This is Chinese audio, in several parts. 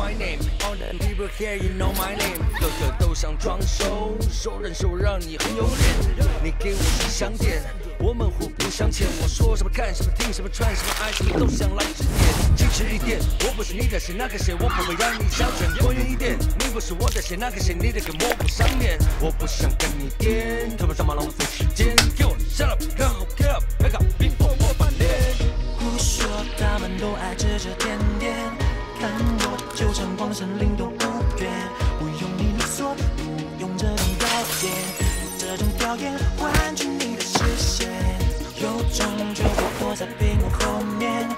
my name. All the people here, you know my name. 个个都想装熟，熟人手让你很有脸。你给我是香点，我们互不相欠。我说什么看什么听什么穿什么爱什么都想来指点。矜持一点，我不是你的谁那个谁，我不会让你消沉。多远一点，你不是我的谁那个谁，你得跟我不上脸。我不想跟你颠，特别他妈浪费时间。给我 shut up， 看好 get up，back up before 我翻脸。胡说，他们都爱指指点点，看我就像光神灵都不远，不用你说，不用这种表演，这种表演换取你的视线，有种就会躲在屏幕后面，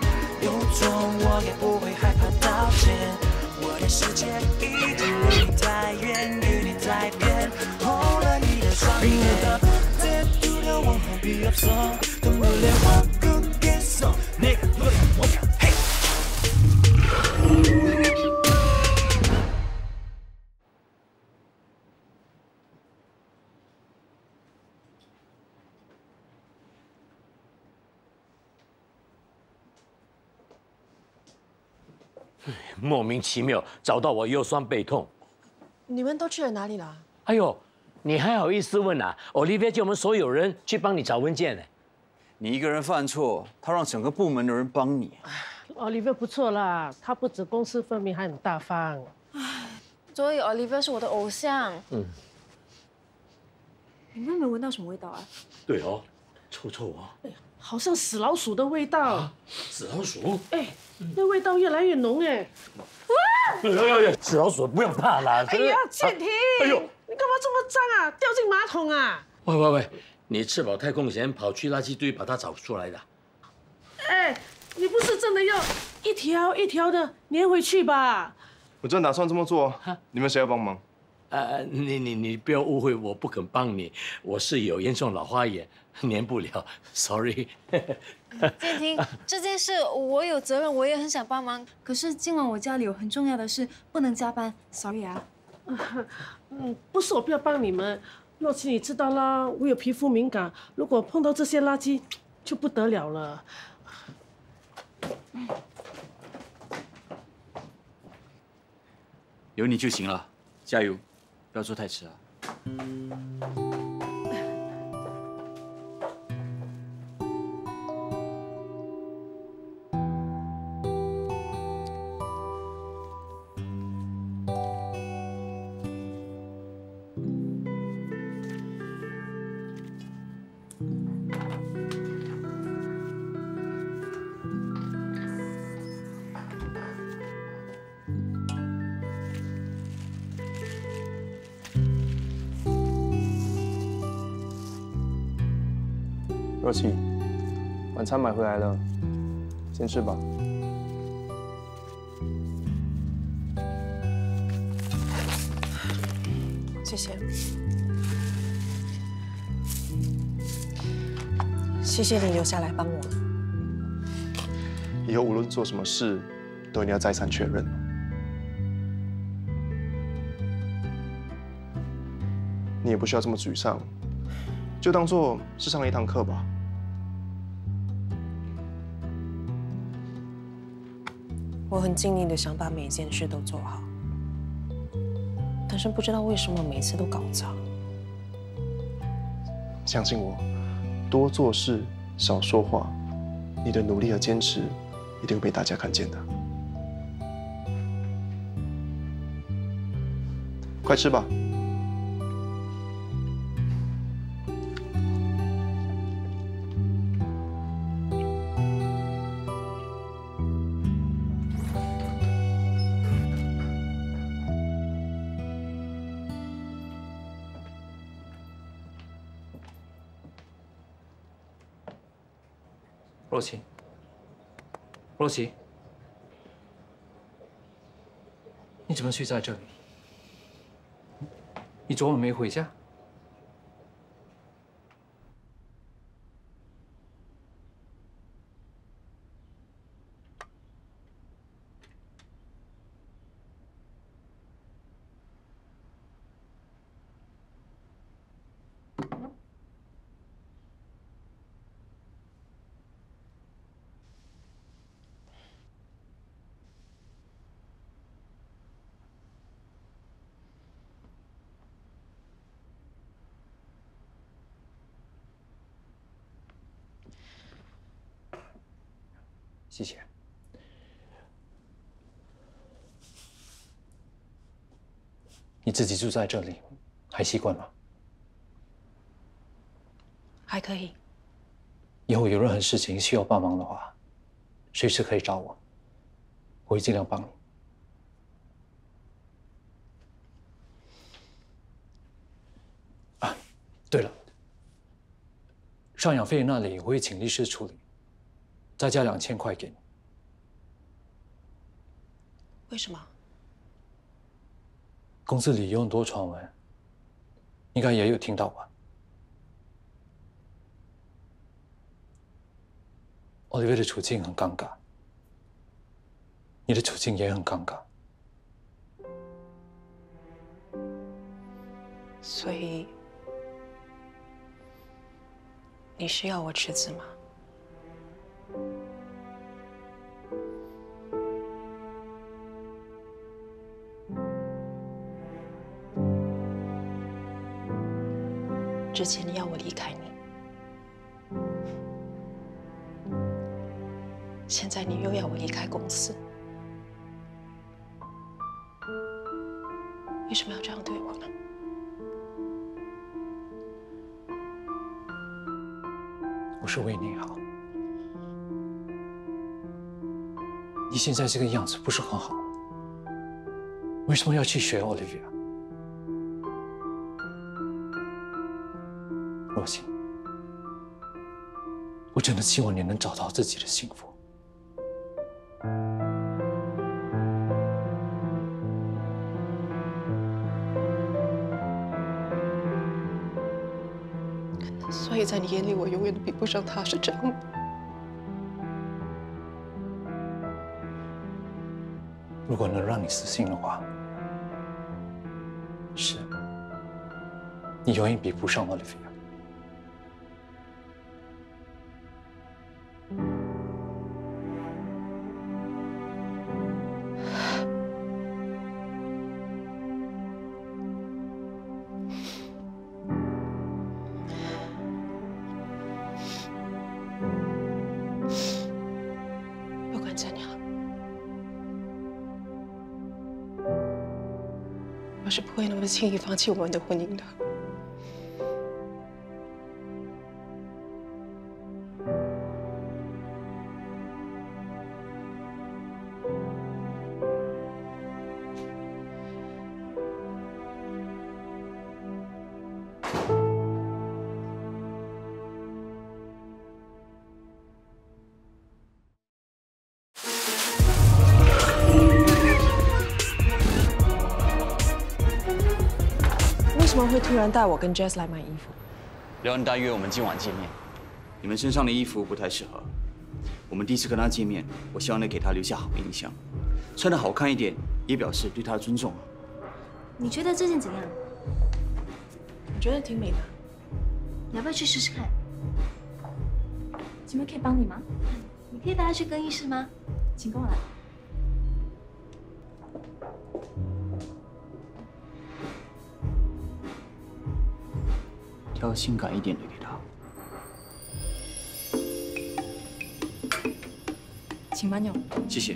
有种我也不会害怕道歉，我的世界一直离你太远，与你在变，红了你的双眼，这度的往后必要走，等不了我不接受，那个不理我敢嘿。莫名其妙找到我腰酸背痛。你们都去了哪里了？哎呦，你还好意思问啊？Olivia叫我们所有人去帮你找文件呢。你一个人犯错，他让整个部门的人帮你。Olivia 不错啦，他不止公私分明，还很大方。所以 Olivia 是我的偶像。你们有没有闻到什么味道啊？对哦，臭臭哦。好像死老鼠的味道。死老鼠？哎，那味道越来越浓哎。死老鼠不用怕啦。哎呀，倩婷，哎呦，你干嘛这么脏啊？掉进马桶啊！喂，你吃饱太空闲跑去垃圾堆把它找出来的？哎，你不是真的要一条一条的粘回去吧？我正打算这么做，你们谁要帮忙？你不要误会，我不肯帮你，我是有严重老花眼，粘不了 ，sorry。建婷，这件事我有责任，我也很想帮忙。可是今晚我家里有很重要的事，不能加班，sorry 啊。不是我不要帮你们，若琪你知道啦，我有皮肤敏感，如果碰到这些垃圾就不得了了。有你就行了，加油，不要做太迟啊。若琪，晚餐买回来了，先吃吧。谢谢。谢谢你留下来帮我。以后无论做什么事，都一定要再三确认。你也不需要这么沮丧，就当做是上了一堂课吧。我很尽力的想把每一件事都做好，但是不知道为什么每次都搞砸。相信我，多做事，少说话，你的努力和坚持一定会被大家看见的。快吃吧。若琪，若琪，你怎么睡在这里？你昨晚没回家？谢谢。你自己住在这里，还习惯吗？还可以。以后有任何事情需要帮忙的话，随时可以找我，我会尽量帮你。啊，对了，赡养费那里我会请律师处理，再加2000块给你。为什么？公司里有很多传闻，应该也有听到吧？Oliver 的处境很尴尬，你的处境也很尴尬，所以你是要我辞职吗？之前你要我离开你，现在你又要我离开公司，为什么要这样对我呢？我是为你好。你现在这个样子不是很好，为什么要去学 Olivia？ 若曦，我真的希望你能找到自己的幸福。所以在你眼里，我永远都比不上他，是这样吗？如果能让你死心的话，是，你永远比不上 Olivia。不管怎样，我是不会那么轻易放弃我们的婚姻的。为什么会突然带我跟 Jess 来买衣服？廖恩大约我们今晚见面，你们身上的衣服不太适合。我们第一次跟他见面，我希望能给他留下好印象，穿得好看一点，也表示对他的尊重。你觉得这件怎样？我觉得挺美的。你要不要去试试看？姐妹可以帮你吗？你可以带她去更衣室吗？请跟我来。挑性感一点的给他。请慢用。谢谢。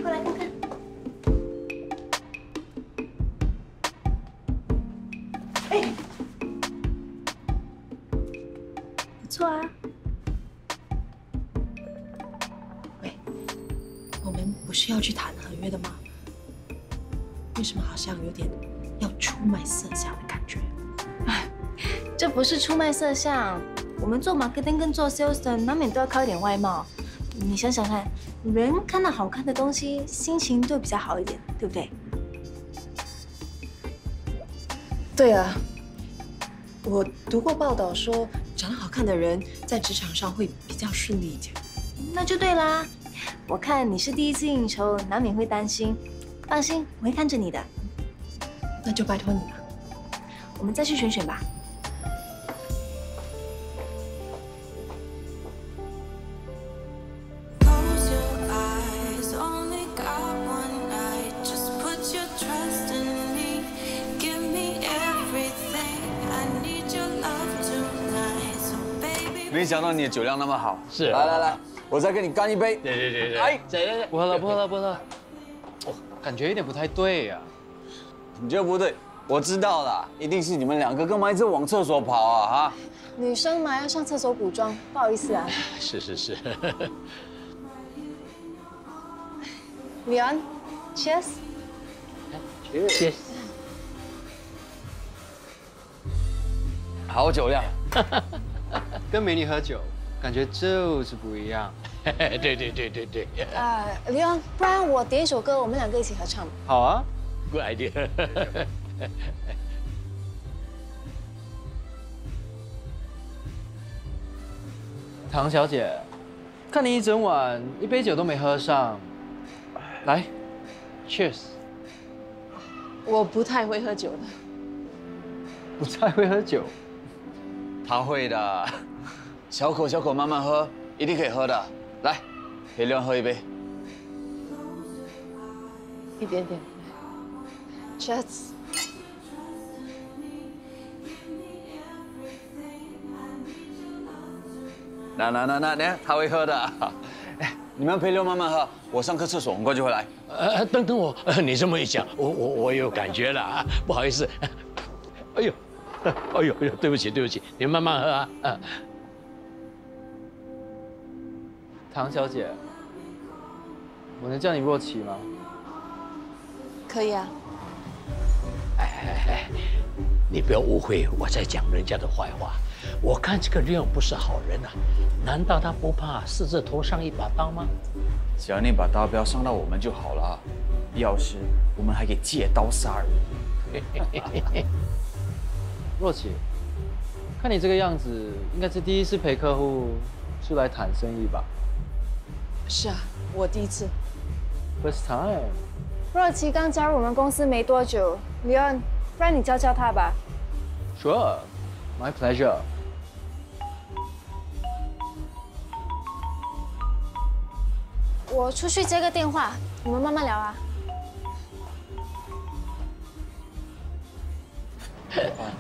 过来看看。哎，不错啊。我们不是要去谈合约的吗？为什么好像有点要出卖色相的感觉？这不是出卖色相，我们做 marketing 跟做 sales 的，难免都要靠一点外貌。你想想看，人看到好看的东西，心情都会比较好一点，对不对？对啊，我读过报道说，长得好看的人在职场上会比较顺利一点。那就对啦。我看你是第一次应酬，难免会担心。放心，我会看着你的。那就拜托你了。我们再去选选吧。没想到你的酒量那么好。是，来来来，我再跟你干一杯。对，哎，不喝了，不喝了，不喝了。哦，感觉有点不太对呀。你这不对，我知道了，一定是你们两个干嘛一直往厕所跑啊？哈，女生嘛要上厕所补妆，不好意思啊。是。Leon，cheers。Cheers。好酒量。跟美女喝酒，感觉就是不一样。对。Leon，不然我点一首歌，我们两个一起合唱。好啊 ，Good idea。唐小姐，看你一整晚一杯酒都没喝上，来 ，Cheers。我不太会喝酒的。不太会喝酒。他会的，小口慢慢喝，一定可以喝的。来，陪亮喝一杯。一点点。Cheers。那，他会喝的。哎，你们陪亮慢慢喝，我上个厕所，很快就回来。等我，你这么一讲，我有感觉了啊，不好意思。哎呦，对不起，你们慢慢喝啊。唐小姐，我能叫你若琪吗？可以啊。哎，你不要误会我在讲人家的坏话。我看这个Leon不是好人啊，难道他不怕狮子头上一把刀吗？只要那把刀不要伤到我们就好了。要是我们还可以借刀杀人。若琪，看你这个样子，应该是第一次陪客户出来谈生意吧？是啊，我第一次。 First time。若琪刚加入我们公司没多久，Leon，不然你教教他吧。Sure, my pleasure。我出去接个电话，你们慢慢聊啊。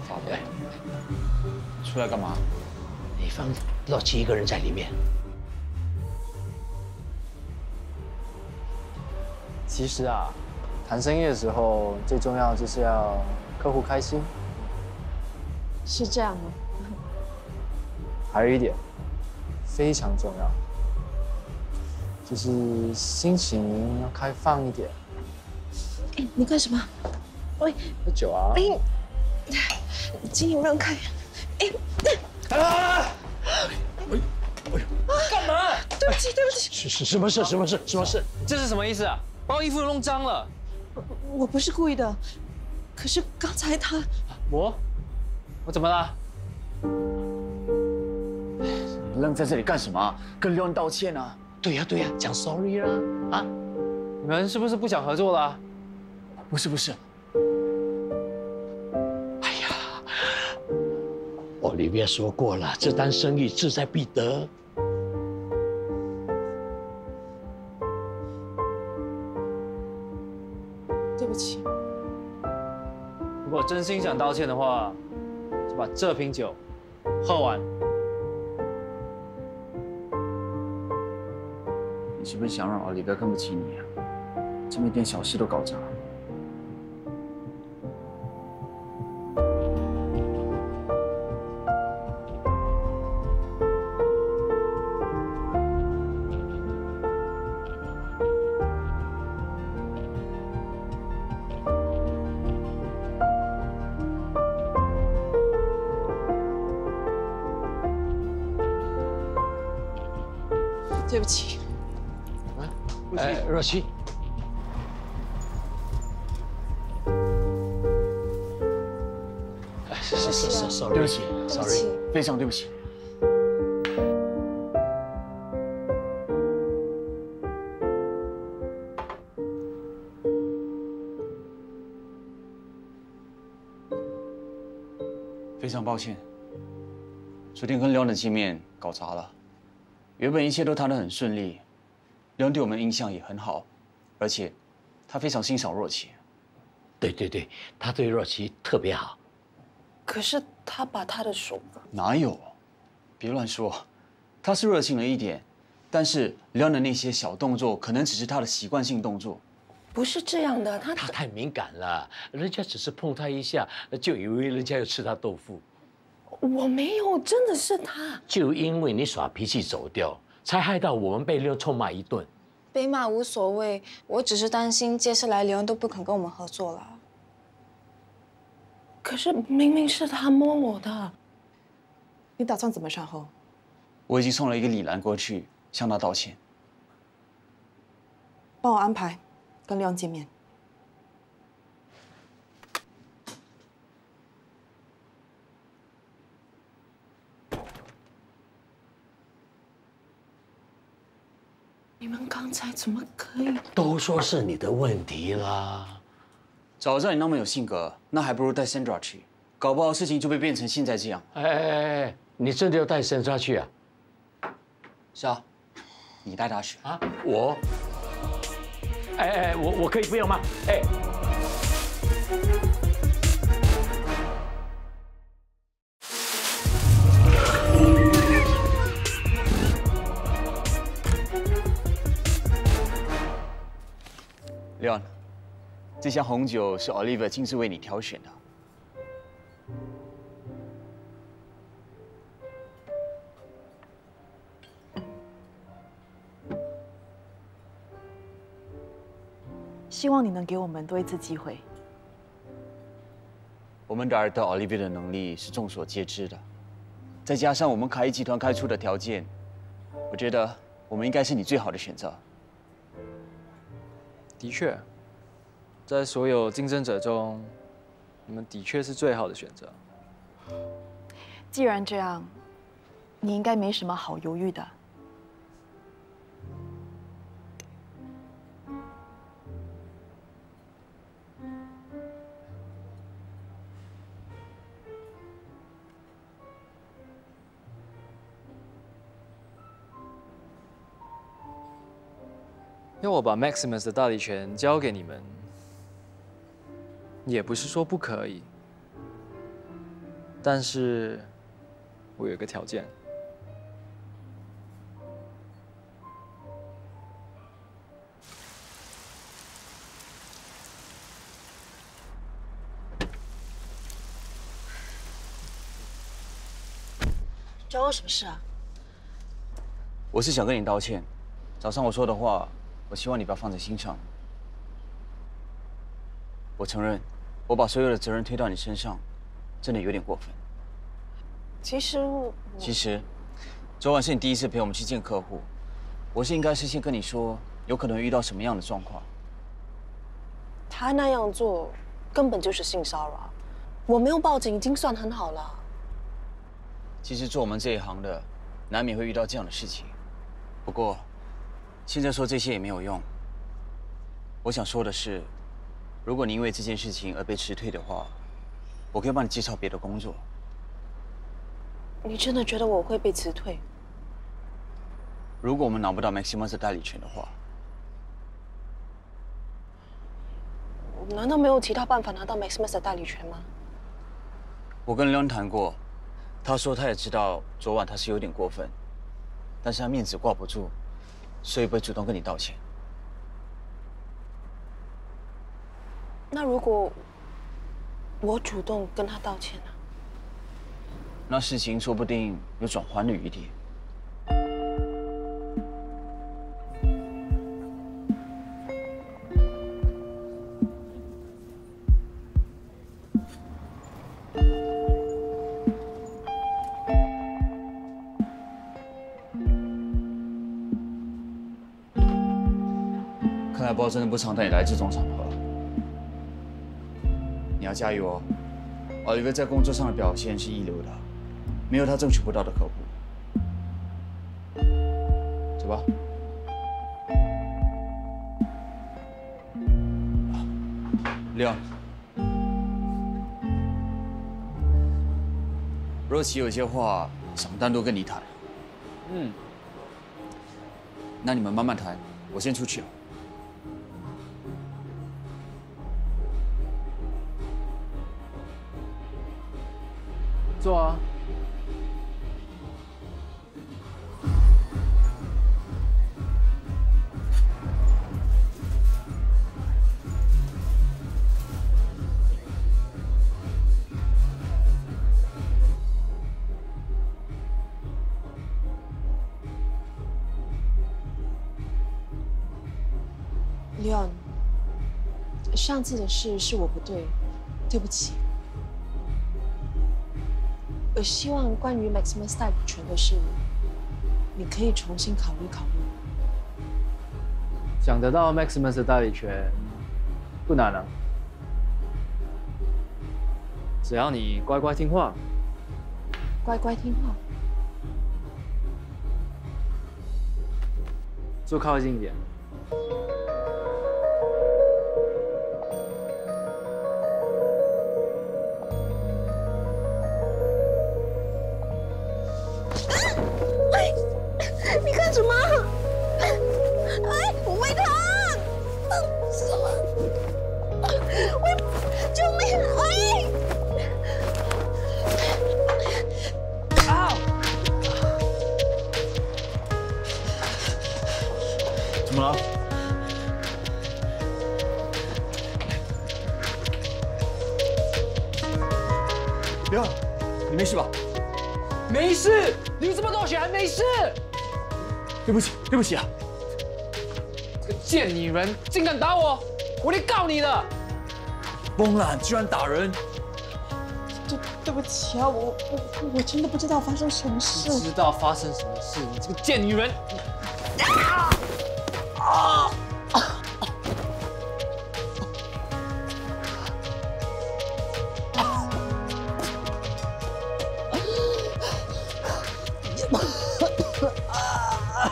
法队，出来干嘛？你放洛奇一个人在里面。其实啊，谈生意的时候最重要就是要客户开心。是这样吗？还有一点非常重要，就是心情要开放一点。哎，你干什么？喂，喝酒啊！哎，请你让开！哎，啊！干嘛？对不起，对不起。什么事？什么事？这是什么意思啊？把我衣服弄脏了。我不是故意的，可是刚才他……我怎么了？你愣在这里干什么？跟刘恩道歉啊！对呀，讲 sorry 啦！啊，你们是不是不想合作了？不是。哎呀，我里面说过了，这单生意志在必得。对不起。如果真心想道歉的话，就把这瓶酒喝完。你是不是想让奥利哥看不起你啊？这么一点小事都搞砸。对不起。若曦。sorry， 对不起 ，sorry， 非常对不起。非常抱歉，昨天跟刘恩的见面搞砸了。原本一切都谈得很顺利，刘恩对我们印象也很好，而且他非常欣赏若琪。对，他对若琪特别好。可是他把他的手……哪有？别乱说，他是热情了一点，但是Leon的那些小动作可能只是他的习惯性动作。不是这样的，他太敏感了，人家只是碰他一下，就以为人家要吃他豆腐。我没有，真的是他。就因为你耍脾气走掉，才害到我们被Leon臭骂一顿。被骂无所谓，我只是担心接下来Leon都不肯跟我们合作了。可是明明是他摸我的。你打算怎么善后？我已经送了一个李兰过去，向他道歉。帮我安排跟Leon见面。你们刚才怎么可以？都说是你的问题啦。早知道你那么有性格，那还不如带 Sandra 去，搞不好事情就会变成现在这样。哎，你真的要带Sandra去啊？是啊，你带她去啊？我？我可以不要吗？哎。Leon， 这箱红酒是 Olivia 亲自为你挑选的。希望你能给我们多一次机会。我们打到 Olivia 的能力是众所皆知的，再加上我们凯伊集团开出的条件，我觉得我们应该是你最好的选择。的确，在所有竞争者中，你们的确是最好的选择。既然这样，你应该没什么好犹豫的。要我把 Maximus 的大力权交给你们，也不是说不可以，但是我有一个条件。找我什么事啊？我是想跟你道歉，早上我说的话，我希望你不要放在心上。我承认，我把所有的责任推到你身上，真的有点过分。其实，昨晚是你第一次陪我们去见客户，我是应该事先跟你说，有可能遇到什么样的状况。他那样做根本就是性骚扰，我没有报警已经算很好了。其实做我们这一行的，难免会遇到这样的事情。不过，现在说这些也没有用。我想说的是，如果你因为这件事情而被辞退的话，我可以帮你介绍别的工作。你真的觉得我会被辞退？如果我们拿不到 Maximus 的代理权的话，难道没有其他办法拿到 Maximus 的代理权吗？我跟Leon谈过，他说他也知道昨晚他是有点过分，但是他面子挂不住，所以不会主动跟你道歉。那如果我主动跟他道歉呢？那事情说不定有转圜的余地。看来包真的不常带你来这种场合。你要加油哦！Olivia在工作上的表现是一流的，没有他争取不到的客户。走吧。Leon，若琪有些话想单独跟你谈。那你们慢慢谈，我先出去了。坐啊。Leon， 上次的事是我不对，对不起。我希望关于 Maximus 代理权的事，你可以重新考虑考虑。想得到 Maximus 的代理权不难啊，只要你乖乖听话。乖乖听话。坐靠近一点。你干什么？哎，我胃疼，什么？我救命！哎！啊！怎么了？刘，你没事吧？没事，流这么多血还没事。对不起，对不起啊！这个贱女人竟敢打我，我得告你的！翁兰居然打人！对不起啊，我真的不知道发生什么事。你知道发生什么事？你这个贱女人！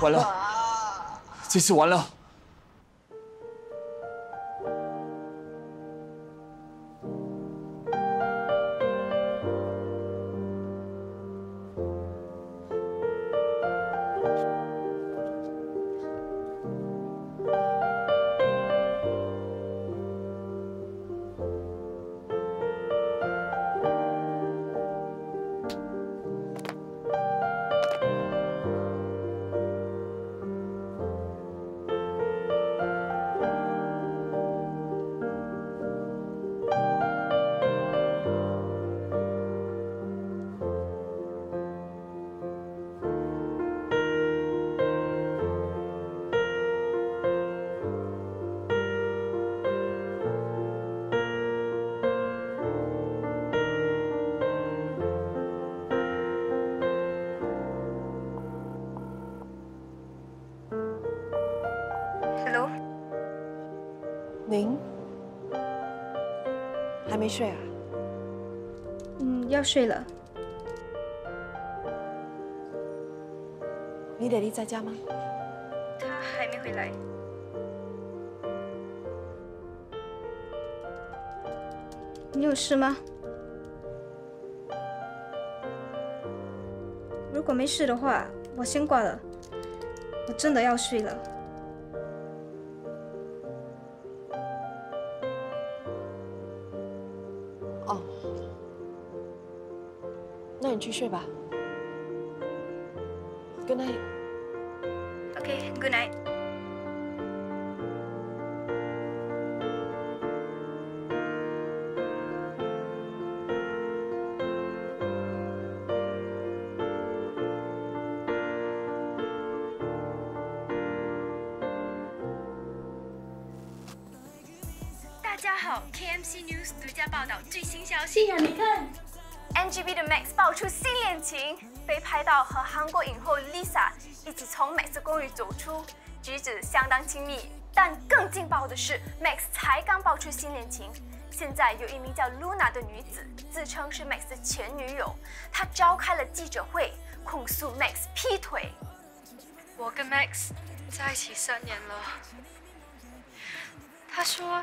完了，这次完了。您还没睡啊？要睡了。你爹地在家吗？他还没回来。你有事吗？如果没事的话，我先挂了。我真的要睡了。哦，那你去睡吧。Good night. Okay, good night. 大家好 ，KMC News 独家报道最新消息。是呀，你看 ，NGV 的 Max 爆出新恋情，被拍到和韩国影后 Lisa 一起从 Max 的公寓走出，举止相当亲密。但更劲爆的是 ，Max 才刚爆出新恋情，现在有一名叫 Luna 的女子自称是 Max 的前女友，她召开了记者会，控诉 Max 劈腿。我跟 Max 在一起3年了，他说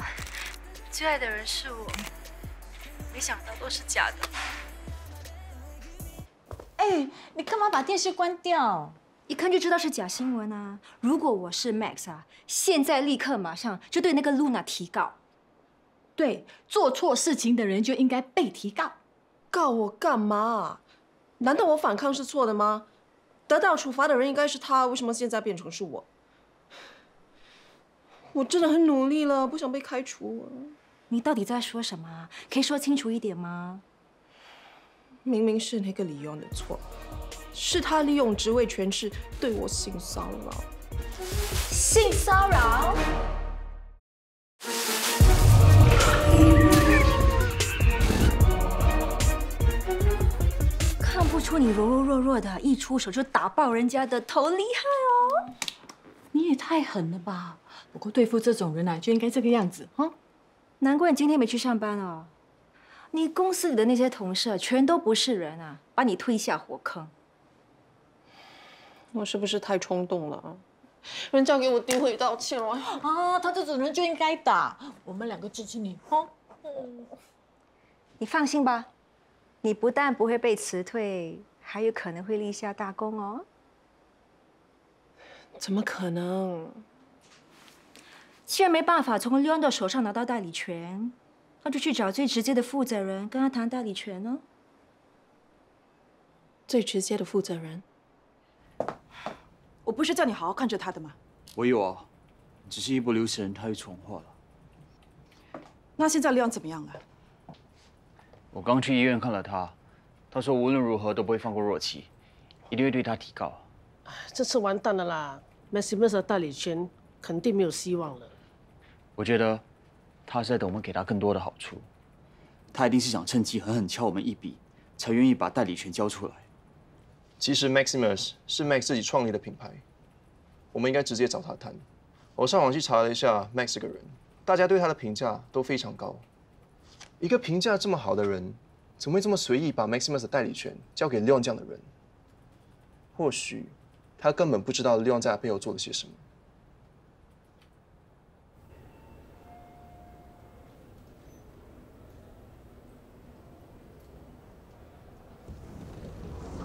最爱的人是我，没想到都是假的。哎，你干嘛把电视关掉？一看就知道是假新闻啊！如果我是 Max 啊，现在立刻马上就对那个 Luna 提告。对，做错事情的人就应该被提告。告我干嘛？难道我反抗是错的吗？得到处罚的人应该是他，为什么现在变成是我？我真的很努力了，不想被开除。你到底在说什么？可以说清楚一点吗？明明是那个李勇的错，是他利用职位权势对我性骚扰。性骚扰？看不出你柔柔弱弱的，一出手就打爆人家的头，厉害哦！你也太狠了吧！不过对付这种人啊，就应该这个样子啊。难怪你今天没去上班哦。你公司里的那些同事全都不是人啊，把你推下火坑。我是不是太冲动了？人家给我诋毁道歉了啊！他这种人就应该打。我们2个支持你哦。你放心吧，你不但不会被辞退，还有可能会立下大功哦。怎么可能？既然没办法从Leon的手上拿到代理权，那就去找最直接的负责人，跟他谈代理权呢。最直接的负责人？我不是叫你好好看着他的吗？我有啊，只是一不留神他又闯祸了。那现在Leon怎么样了？我刚去医院看了他，他说无论如何都不会放过若琪，一定会对他提告。这次完蛋了啦 ！Maximus 的代理权肯定没有希望了。我觉得他是在等我们给他更多的好处，他一定是想趁机狠狠敲我们一笔，才愿意把代理权交出来。其实 Maximus 是 Max 自己创立的品牌，我们应该直接找他谈。我上网去查了一下 Max 这个人，大家对他的评价都非常高。一个评价这么好的人，怎么会这么随意把 Maximus 的代理权交给 Leon 这样的人？或许他根本不知道 Leon 在他背后做了些什么。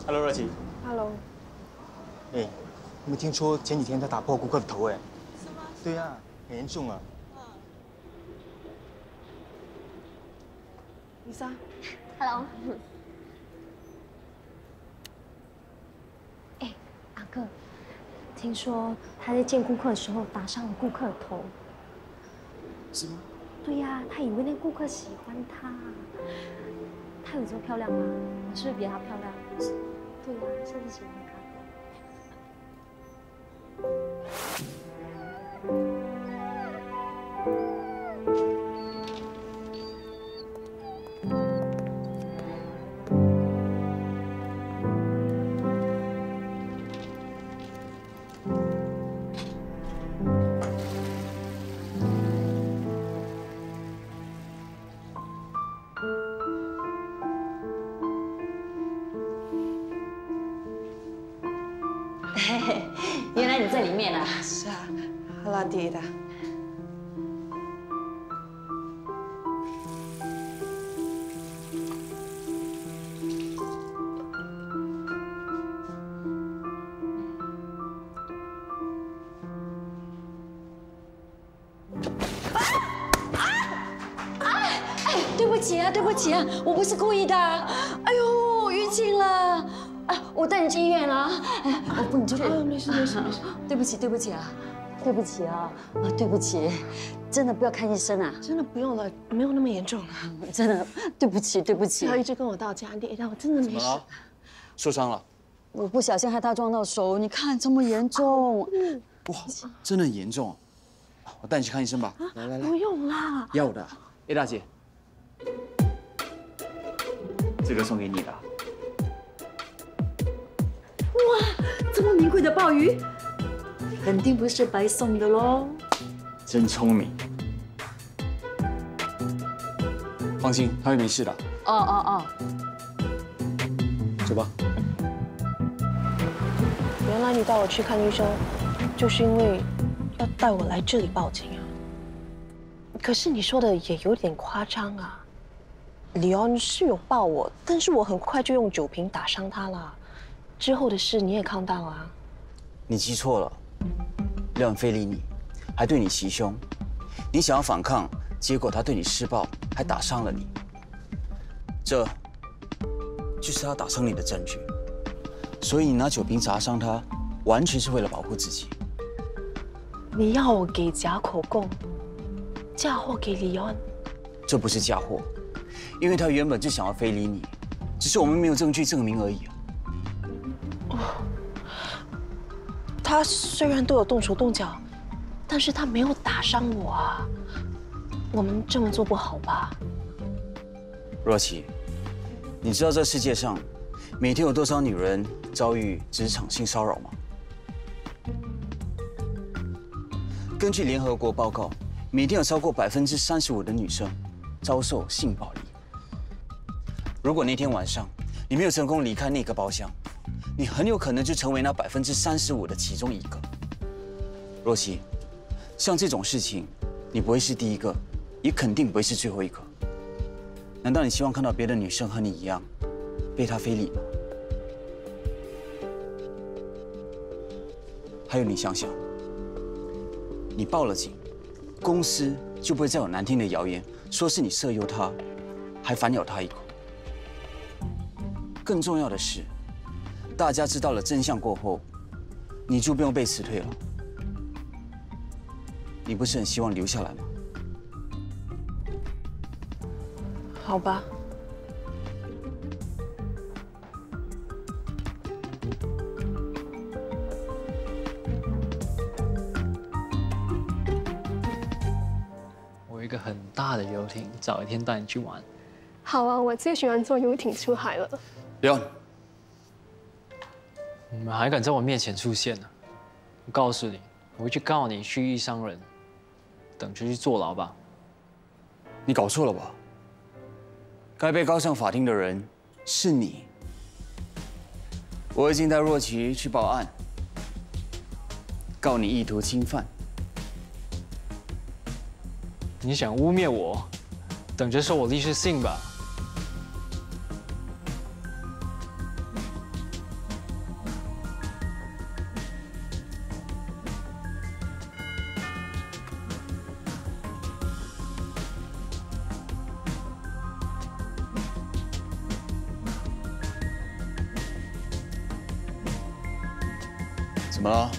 Hello， 若琪。Hello。哎，有没有听说前几天他打破顾客的头？哎。是吗？对呀，很严重啊。Lisa。Hello。哎，阿哥，听说他在见顾客的时候打伤了顾客的头。是吗？对呀，他以为那顾客喜欢他。她有这么漂亮吗？我是不是比她漂亮？对呀，是不是喜欢她？原来你在里面啊！是啊，拉迪的。对不起啊，对不起啊，我不是故意的。哎呦，淤青了。啊，我带你去医院了。哎，我扶你出去。没事没事没事。对不起对不起啊，对不起啊，对不起，真的不要看医生啊。真的不用了，没有那么严重。真的，对不起对不起。不要一直跟我道歉，安迪，我真的没事。受伤了？我不小心害他撞到手，你看这么严重。哇，真的很严重。我带你去看医生吧。来来来。不用啦。要的。A 大姐，这个送给你的。哇，这么名贵的鲍鱼，肯定不是白送的喽。真聪明。放心，他会没事的。哦。走吧。原来你带我去看医生，就是因为要带我来这里报警啊。可是你说的也有点夸张啊。李昂是有抱我，但是我很快就用酒瓶打伤他了。之后的事你也看到啊。你记错了，廖非礼你，还对你袭胸，你想要反抗，结果他对你施暴，还打伤了你。这就是他打伤你的证据。所以你拿酒瓶砸伤他，完全是为了保护自己。你要我给假口供，嫁祸给李昂？这不是嫁祸，因为他原本就想要非礼你，只是我们没有证据证明而已。他虽然对我动手动脚，但是他没有打伤我啊。我们这么做不好吧？若琪，你知道这世界上每天有多少女人遭遇职场性骚扰吗？根据联合国报告，每天有超过35%的女生遭受性暴力。如果那天晚上你没有成功离开那个包厢，你很有可能就成为那35%的其中一个。若琪，像这种事情，你不会是第一个，也肯定不会是最后一个。难道你希望看到别的女生和你一样被他非礼吗？还有，你想想，你报了警，公司就不会再有难听的谣言，说是你色诱他，还反咬他一口。更重要的是，大家知道了真相过后，你就不用被辞退了。你不是很希望留下来吗？好吧。我有一个很大的游艇，找一天带你去玩。好啊，我最喜欢坐游艇出海了。Leon，你们还敢在我面前出现呢？我告诉你，我会去告你蓄意伤人，等着去坐牢吧。你搞错了吧？该被告上法庭的人是你。我已经带若琪去报案，告你意图侵犯。你想污蔑我，等着受我律师信吧。怎么了？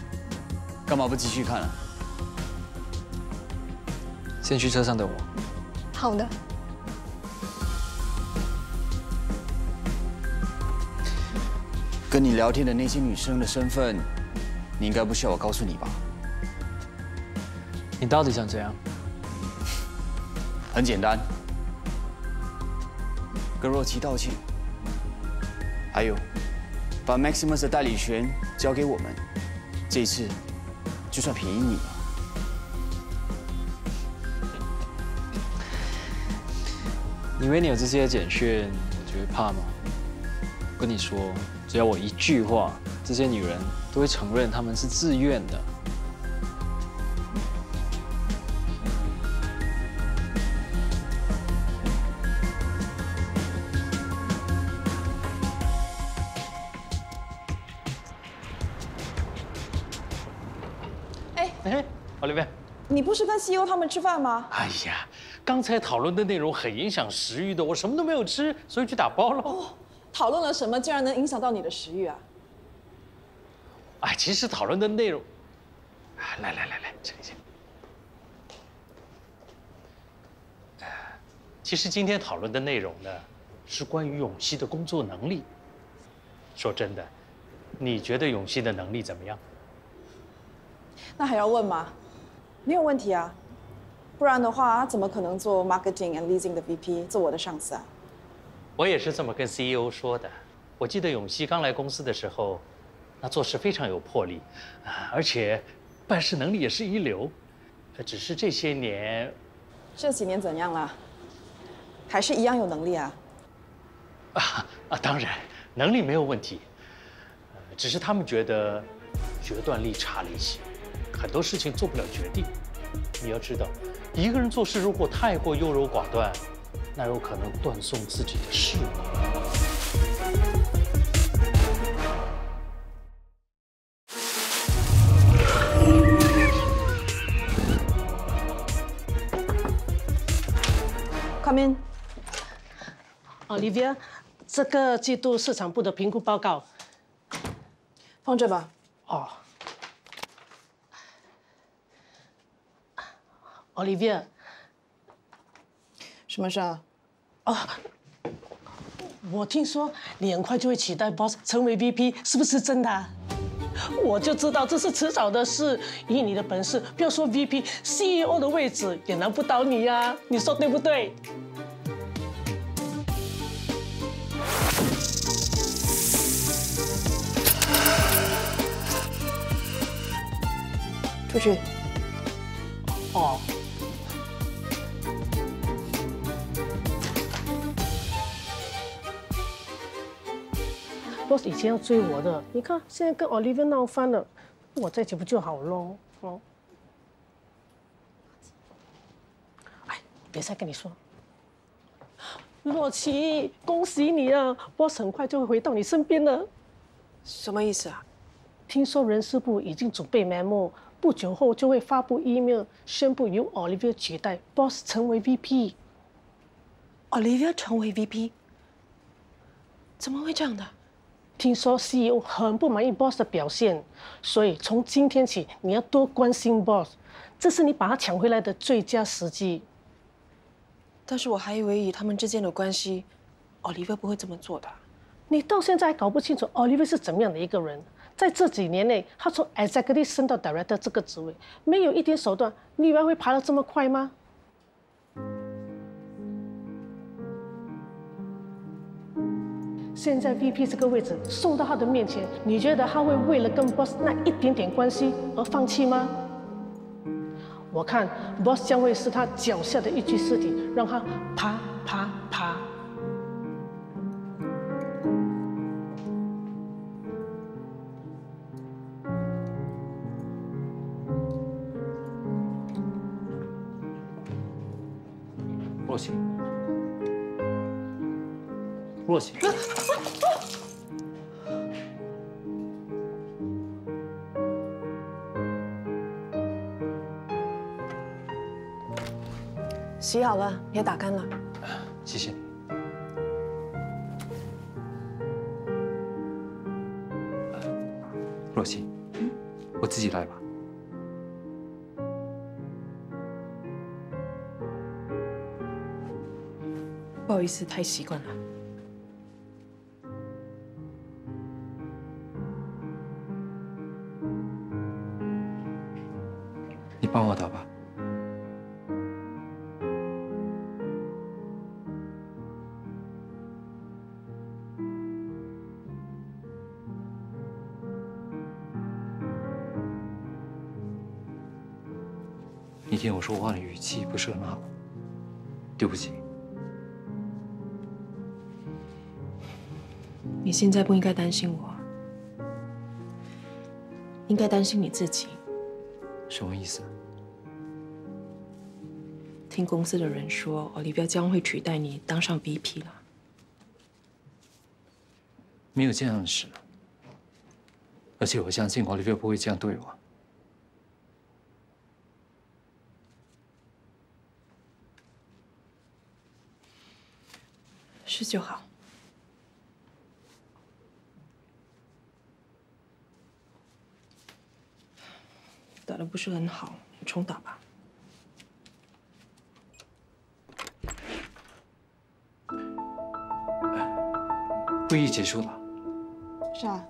干嘛不继续看啊？先去车上等我。好的。跟你聊天的那些女生的身份，你应该不需要我告诉你吧？你到底想怎样？很简单，跟若琪道歉，还有把 Maximus 的代理权交给我们，这一次就算便宜你了。你以为你有这些简讯，我就会怕吗？我跟你说，只要我一句话，这些女人都会承认她们是自愿的。哎，奥利维，你不是跟 CEO 他们吃饭吗？哎呀，刚才讨论的内容很影响食欲的，我什么都没有吃，所以去打包了。哦，讨论了什么，竟然能影响到你的食欲啊？哎，其实讨论的内容，来，这一下。其实今天讨论的内容呢，是关于永熙的工作能力。说真的，你觉得永熙的能力怎么样？那还要问吗？没有问题啊，不然的话，他怎么可能做 marketing and leasing 的 VP， 做我的上司啊？我也是这么跟 CEO 说的。我记得永熙刚来公司的时候，那做事非常有魄力，而且办事能力也是一流。只是这些年，这几年怎样了？还是一样有能力啊？当然，能力没有问题，只是他们觉得决断力差了一些，很多事情做不了决定。你要知道，一个人做事如果太过优柔寡断，那有可能断送自己的事业。Come in。Olivia， 这个季度市场部的评估报告，放这吧。哦。Olivia， 什么事啊？哦，我听说你很快就会取代 Boss 成为 VP， 是不是真的啊？我就知道这是迟早的事。以你的本事，不要说 VP、CEO 的位置也难不倒你呀，你说对不对？出去。哦。boss 以前要追我的，你看现在跟 Olivia 闹翻了，我在一起不就好咯？哦。哎，别再跟你说。洛奇，恭喜你啊 ！boss 很快就会回到你身边了。什么意思啊？听说人事部已经准备 memo， 不久后就会发布 email 宣布由 Olivia 取代 boss 成为 VP。Olivia 成为 VP？ 怎么会这样的？听说 CEO 很不满意 boss 的表现，所以从今天起你要多关心 boss， 这是你把他抢回来的最佳时机。但是我还以为以他们之间的关系 ，Olivia 不会这么做的。你到现在还搞不清楚 Olivia 是怎么样的一个人？在这几年内，他从 executive 升到 director 这个职位，没有一点手段，你以为会爬得这么快吗？现在 VP 这个位置送到他的面前，你觉得他会为了跟 boss 那一点点关系而放弃吗？我看 boss 将会是他脚下的一具尸体，让他爬爬爬。若曦，若曦。洗好了，也打干了。谢谢你。若曦，我自己来吧。不好意思，太习惯了。你帮我打吧。那天我说话的语气不是很好，对不起。你现在不应该担心我，应该担心你自己。什么意思？听公司的人说，Olivia将会取代你当上 VP 了。没有这样的事，而且我相信 Olivia 不会这样对我。是就好。打得不是很好，你重打吧。会议结束了。是啊。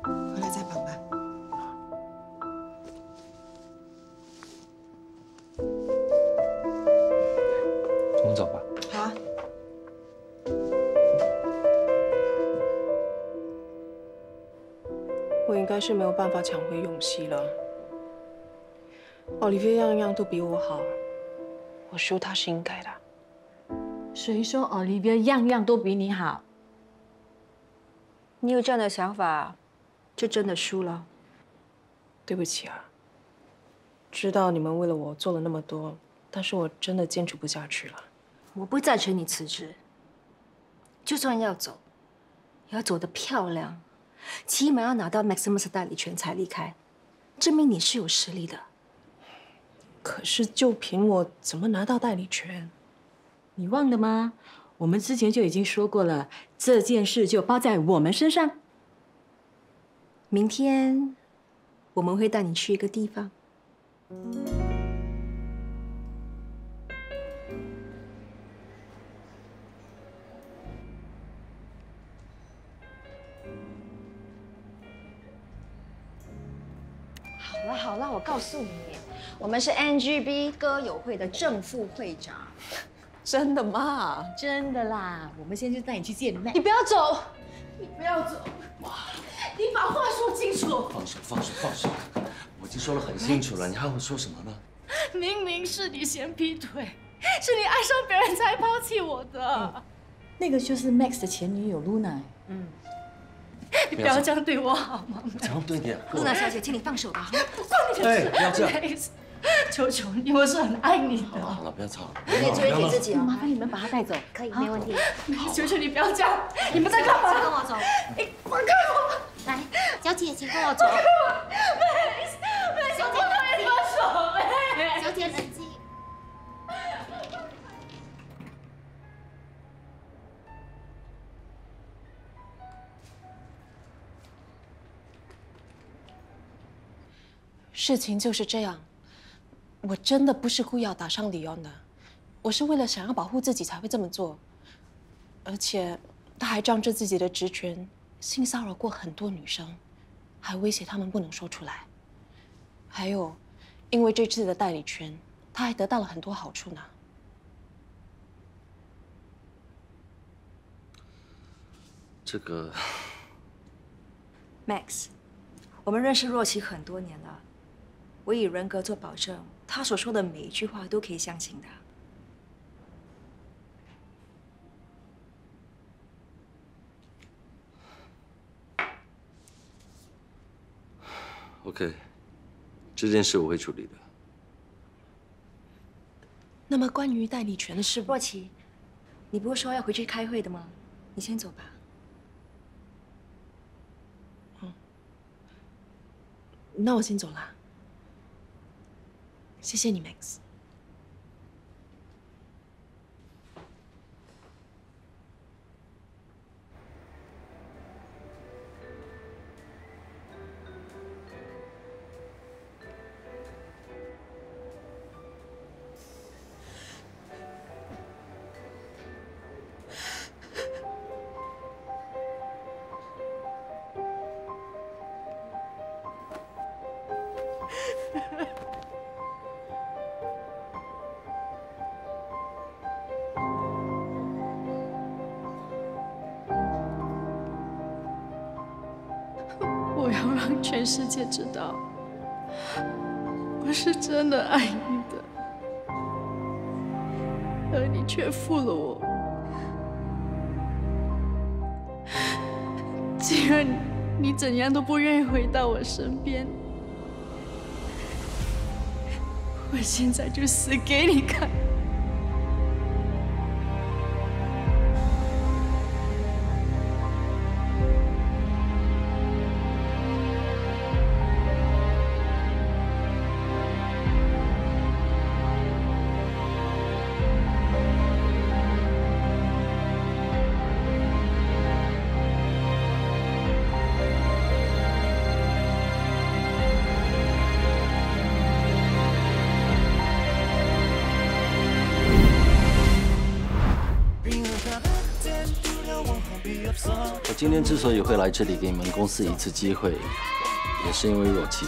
回来再绑吧。我们走吧。好啊。我应该是没有办法抢回永熙了。Olivia 样样都比我好，我输她是应该的。谁说 Olivia 样样都比你好？你有这样的想法，就真的输了。对不起啊，知道你们为了我做了那么多，但是我真的坚持不下去了。我不赞成你辞职，就算要走，也要走得漂亮，起码要拿到 Maximus 的代理权才离开，证明你是有实力的。可是就凭我怎么拿到代理权？你忘了吗？我们之前就已经说过了，这件事就包在我们身上。明天我们会带你去一个地方。好了好了，我告诉你，我们是 NGB 歌友会的正副会长。真的吗？真的啦，我们现在就带你去见 Max。你不要走，你不要走，你把话说清楚。放手，放手，放手！我已经说得很清楚了，你还会说什么呢？明明是你先劈腿，是你爱上别人才抛弃我的。那个就是 Max 的前女友 Luna。你不要这样对我好吗？怎样对你？Luna 小姐，请你放手吧。放你的手！不要这样 Max， 求求你，我是很爱你的。好了，不要吵了。你也注意自己哦。麻烦你们把他带走。可以，没问题。求求你不要这样！你们在干嘛？跟我走。你放开我！来，小姐，请跟我走。放开我 ！Max， 小姐，你放手 ，Max。小姐，冷静。事情就是这样，我真的不是故意要打伤李昂的，我是为了想要保护自己才会这么做。而且他还仗着自己的职权，性骚扰过很多女生，还威胁她们不能说出来。还有，因为这次的代理权，他还得到了很多好处呢。这个 Max， 我们认识若琪很多年了。我以人格做保证，他所说的每一句话都可以相信的。OK， 这件事我会处理的。那么关于代理权的事，若琪，你不是说要回去开会的吗？你先走吧。那我先走了。谢谢你 ，Max。我要让全世界知道，我是真的爱你的，而你却负了我。既然你怎样都不愿意回到我身边，我现在就死给你看。我今天之所以会来这里给你们公司一次机会，也是因为若琪。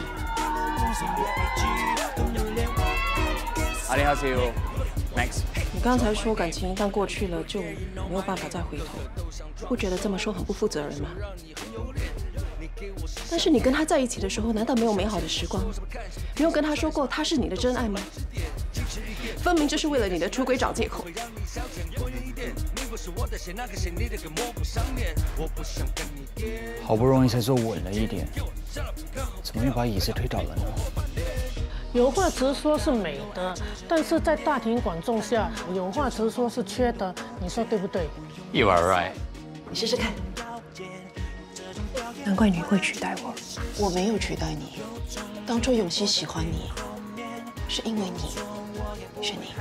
阿里哈西哟 ，Max。你刚才说感情一旦过去了就没有办法再回头，不觉得这么说很不负责任吗？但是你跟他在一起的时候，难道没有美好的时光？没有跟他说过他是你的真爱吗？分明就是为了你的出轨找借口。好不容易才坐稳了一点，怎么又把椅子推倒了呢？有话直说是美德，但是在大庭广众下有话直说是缺德，你说对不对 ？You are right。你试试看。难怪你会取代我，我没有取代你。当初永熙喜欢你，是因为你是你，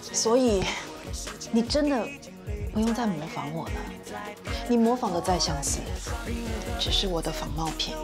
所以你真的不用再模仿我了。你模仿的再相似，只是我的仿冒品。